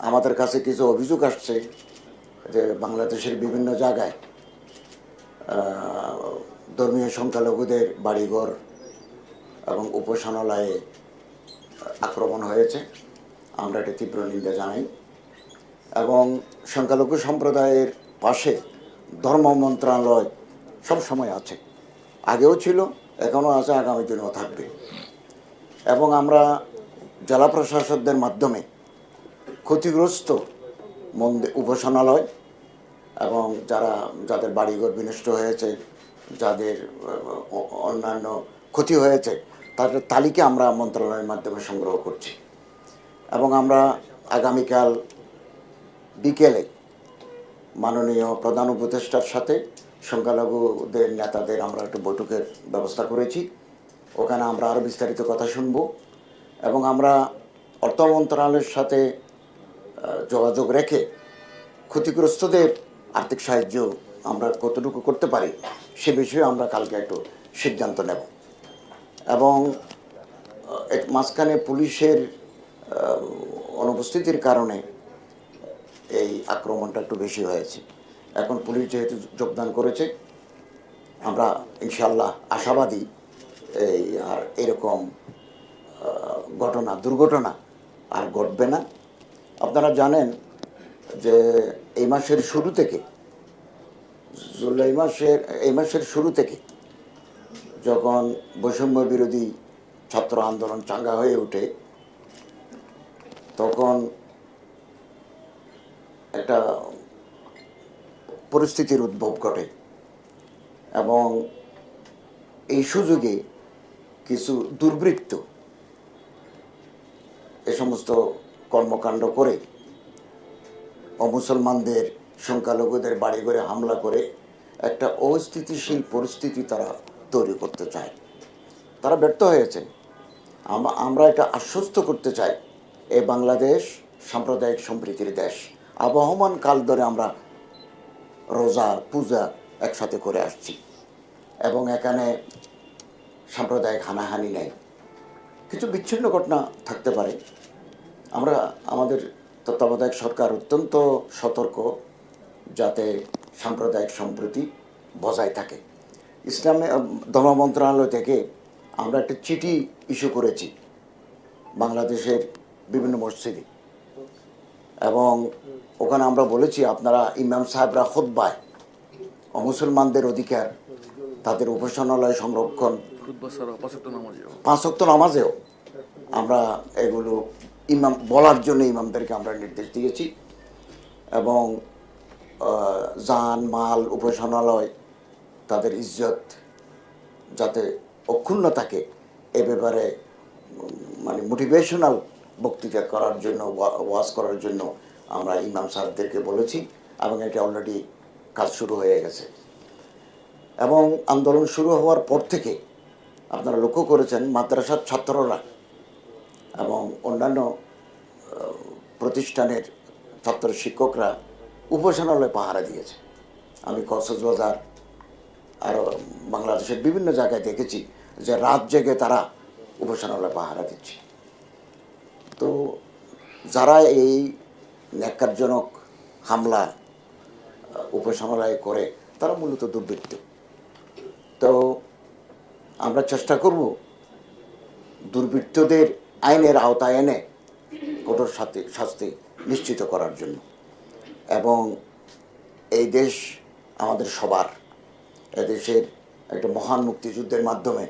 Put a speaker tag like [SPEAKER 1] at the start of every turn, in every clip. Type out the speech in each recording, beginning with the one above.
[SPEAKER 1] আমাদের কাছে কিছু অভিযোগ আসছে যে বাংলাদেশের বিভিন্ন জায়গায় ধর্মীয় সংখ্যালঘুদের বাড়িঘর এবং উপাসনালয়ে আক্রমণ হয়েছে। আমরা এটি তীব্র নিন্দা জানাই এবং সংখ্যালঘু সম্প্রদায়ের পাশে ধর্ম মন্ত্রণালয় সবসময় আছে, আগেও ছিল, এখনও আছে, আগামী দিনেও থাকবে। এবং আমরা জেলা প্রশাসকদের মাধ্যমে ক্ষতিগ্রস্ত উপাসনালয় এবং যাদের বাড়িঘর বিনষ্ট হয়েছে, যাদের অন্যান্য ক্ষতি হয়েছে, তাদের তালিকা আমরা মন্ত্রণালয়ের মাধ্যমে সংগ্রহ করছি। এবং আমরা আগামীকাল বিকেলে মাননীয় প্রধান উপদেষ্টার সাথে সংখ্যালঘুদের নেতাদের আমরা একটু বৈঠকের ব্যবস্থা করেছি। ওখানে আমরা আরও বিস্তারিত কথা শুনব এবং আমরা অর্থ মন্ত্রণালয়ের সাথে যোগাযোগ রেখে ক্ষতিগ্রস্তদের আর্থিক সাহায্য আমরা কতটুকু করতে পারি সে বিষয়ে আমরা কালকে একটু সিদ্ধান্ত নেব। এবং মাঝখানে পুলিশের অনুপস্থিতির কারণে এই আক্রমণটা একটু বেশি হয়েছে। এখন পুলিশ যেহেতু যোগদান করেছে, আমরা ইনশাল্লাহ আশাবাদী আর এরকম দুর্ঘটনা আর ঘটবে না। আপনারা জানেন যে এই মাসের শুরু থেকে যখন বৈষম্য বিরোধী ছাত্র আন্দোলন চাঙ্গা হয়ে ওঠে, তখন একটা পরিস্থিতির উদ্ভব ঘটে এবং এই সুযোগে কিছু দুর্বৃত্ত এ সমস্ত কর্মকাণ্ড করে অমুসলমানদের, সংখ্যালঘুদের বাড়িঘরে হামলা করে একটা অস্থিতিশীল পরিস্থিতি তারা তৈরি করতে চায়। তারা ব্যর্থ হয়েছে। আমরা এটা আশ্বস্ত করতে চাই, এই বাংলাদেশ সাম্প্রদায়িক সম্প্রীতির দেশ। আবহমান কাল ধরে আমরা রোজা পূজা একসাথে করে আসছি এবং এখানে সাম্প্রদায়িক হানাহানি নেই। কিছু বিচ্ছিন্ন ঘটনা থাকতে পারে। আমাদের তত্ত্বাবধায়ক সরকার অত্যন্ত সতর্ক যাতে সাম্প্রদায়িক সম্প্রীতি বজায় থাকে। ইসলামী ধর্ম মন্ত্রণালয় থেকে আমরা একটা চিঠি ইস্যু করেছি বাংলাদেশের বিভিন্ন মসজিদে এবং ওখানে আমরা বলেছি আপনারা ইমাম সাহেবরা খুতবায় মুসলমানদের অধিকার, তাদের উপাসনালয় সংরক্ষণ, 5 ওয়াক্ত নামাজেও আমরা এগুলো বলার জন্য ইমামদেরকে আমরা নির্দেশ দিয়েছি এবং জান মাল উপাসনালয় তাদের ইজ্জত যাতে অক্ষুণ্ণ থাকে এ ব্যাপারে মোটিভেশনাল বক্তৃতা করার জন্য, ওয়াজ করার জন্য আমরা ইমাম সাহেবদেরকে বলেছি এবং এটা অলরেডি কাজ শুরু হয়ে গেছে। এবং আন্দোলন শুরু হওয়ার পর থেকে আপনারা লক্ষ্য করেছেন মাদ্রাসার ছাত্ররা এবং অন্যান্য প্রতিষ্ঠানের ছাত্র শিক্ষকরা উপাসনালয়ে পাহারা দিয়েছে। আমি কক্সবাজার আর বাংলাদেশের বিভিন্ন জায়গায় দেখেছি যে রাত জেগে তারা উপাসনালয়ে পাহারা দিচ্ছে। তো যারা এই ন্যাক্কারজনক হামলা উপাসনালয়ে করে তারা মূলত দুর্বৃত্ত। তো আমরা চেষ্টা করব দুর্বৃত্তদের আইনের আওতায় এনে কঠোর শাস্তি নিশ্চিত করার জন্য। এবং এই দেশ আমাদের সবার, এদেশের একটা মহান মুক্তিযুদ্ধের মাধ্যমে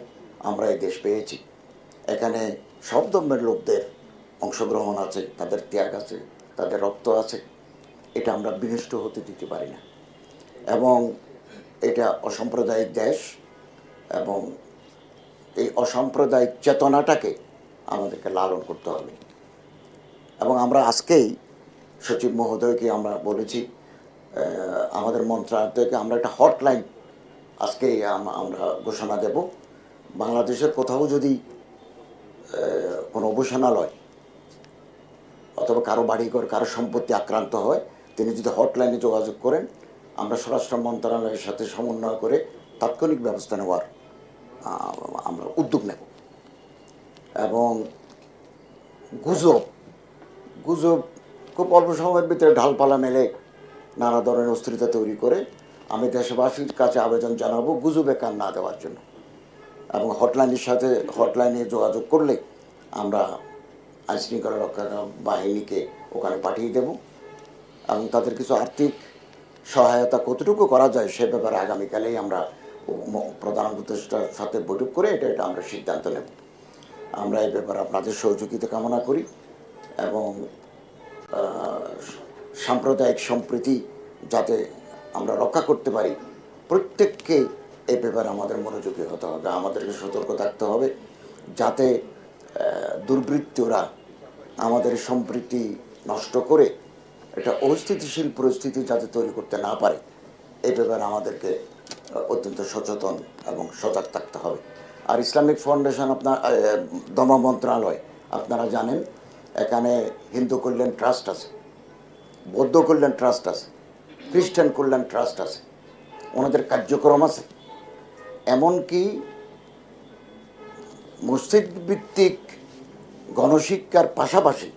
[SPEAKER 1] আমরা এই দেশ পেয়েছি। এখানে সব ধর্মের লোকদের অংশগ্রহণ আছে, তাদের ত্যাগ আছে, তাদের রক্ত আছে। এটা আমরা বিনষ্ট হতে দিতে পারি না এবং এটা অসাম্প্রদায়িক দেশ এবং এই অসাম্প্রদায়িক চেতনাটাকে আমাদেরকে লালন করতে হবে। এবং আমরা আজকেই সচিব মহোদয়কে আমরা বলেছি আমাদের মন্ত্রণালয় থেকে আমরা একটা হটলাইন আজকেই আমরা ঘোষণা দেব। বাংলাদেশের কোথাও যদি কোনো উপাসনালয় অথবা কারো বাড়িঘর, কারো সম্পত্তি আক্রান্ত হয়, তিনি যদি হটলাইনে যোগাযোগ করেন, আমরা স্বরাষ্ট্র মন্ত্রণালয়ের সাথে সমন্বয় করে তাৎক্ষণিক ব্যবস্থা নেওয়ার আমরা উদ্যোগ নেব। এবং গুজব খুব অল্প সময়ের ভিতরে ঢালপালা মেলে নানা ধরনের অস্থিরতা তৈরি করে আমি দেশবাসীর কাছে আবেদন জানাবো গুজবে কান না দেওয়ার জন্য, এবং হটলাইনে যোগাযোগ করলে আমরা আইনশৃঙ্খলা রক্ষা বাহিনীকে ওখানে পাঠিয়ে দেব, এবং তাদের কিছু আর্থিক সহায়তা কতটুকু করা যায় সে ব্যাপারে আগামীকালেই আমরা প্রধান উপদেষ্টার সাথে বৈঠক করে এটা আমরা সিদ্ধান্ত নেব। আমরা এই ব্যাপারে আপনাদের সহযোগিতা কামনা করি, এবং সাম্প্রদায়িক সম্প্রীতি যাতে আমরা রক্ষা করতে পারি, প্রত্যেককে এই ব্যাপারে আমাদের মনোযোগী হতে হবে, আমাদেরকে সতর্ক থাকতে হবে যাতে দুর্বৃত্তরা আমাদের সম্প্রীতি নষ্ট করে এটা অস্থিতিশীল পরিস্থিতি যাতে তৈরি করতে না পারে, এই ব্যাপারে আমাদেরকে অত্যন্ত সচেতন এবং সজাগ থাকতে হবে। আর ইসলামিক ফাউন্ডেশন আপনার ধর্ম মন্ত্রণালয় আপনারা জানেন এখানে হিন্দু কল্যাণ ট্রাস্ট আছে, বৌদ্ধ কল্যাণ ট্রাস্ট আছে, খ্রিস্টান কল্যাণ ট্রাস্ট আছে, ওনাদের কার্যক্রম আছে, এমনকি মসজিদ ভিত্তিক গণশিক্ষার পাশাপাশি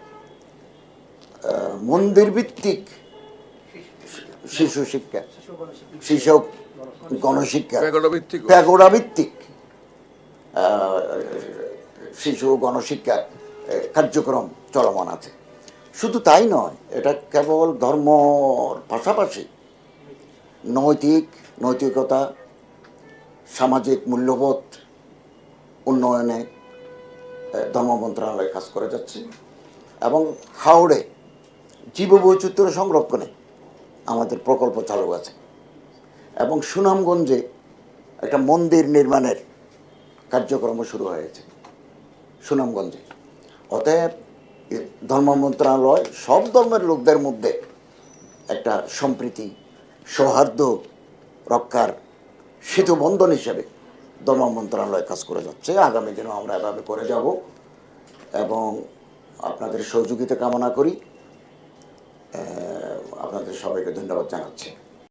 [SPEAKER 1] মন্দির ভিত্তিক শিশু শিক্ষা, শিশু গণশিক্ষা, প্যাগোডা ভিত্তিক শিশু গণশিক্ষার কার্যক্রম চলমান আছে। শুধু তাই নয়, এটা কেবল ধর্মর পাশাপাশি নৈতিকতা, সামাজিক মূল্যবোধ উন্নয়নে ধর্ম মন্ত্রণালয় কাজ করে যাচ্ছে, এবং হাওড়ে জীববৈচিত্র্য সংরক্ষণে আমাদের প্রকল্প চালু আছে, এবং সুনামগঞ্জে একটা মন্দির নির্মাণের কার্যক্রম শুরু হয়েছে সুনামগঞ্জে। অতএব ধর্ম মন্ত্রণালয় সব ধর্মের লোকদের মধ্যে একটা সম্প্রীতি সৌহার্দ্য রক্ষার সেতুবন্ধন হিসেবে ধর্ম মন্ত্রণালয় কাজ করে যাচ্ছে। আগামী দিনেও আমরা এভাবে করে যাব, এবং আপনাদের সহযোগিতা কামনা করি। আপনাদের সবাইকে ধন্যবাদ জানাচ্ছি।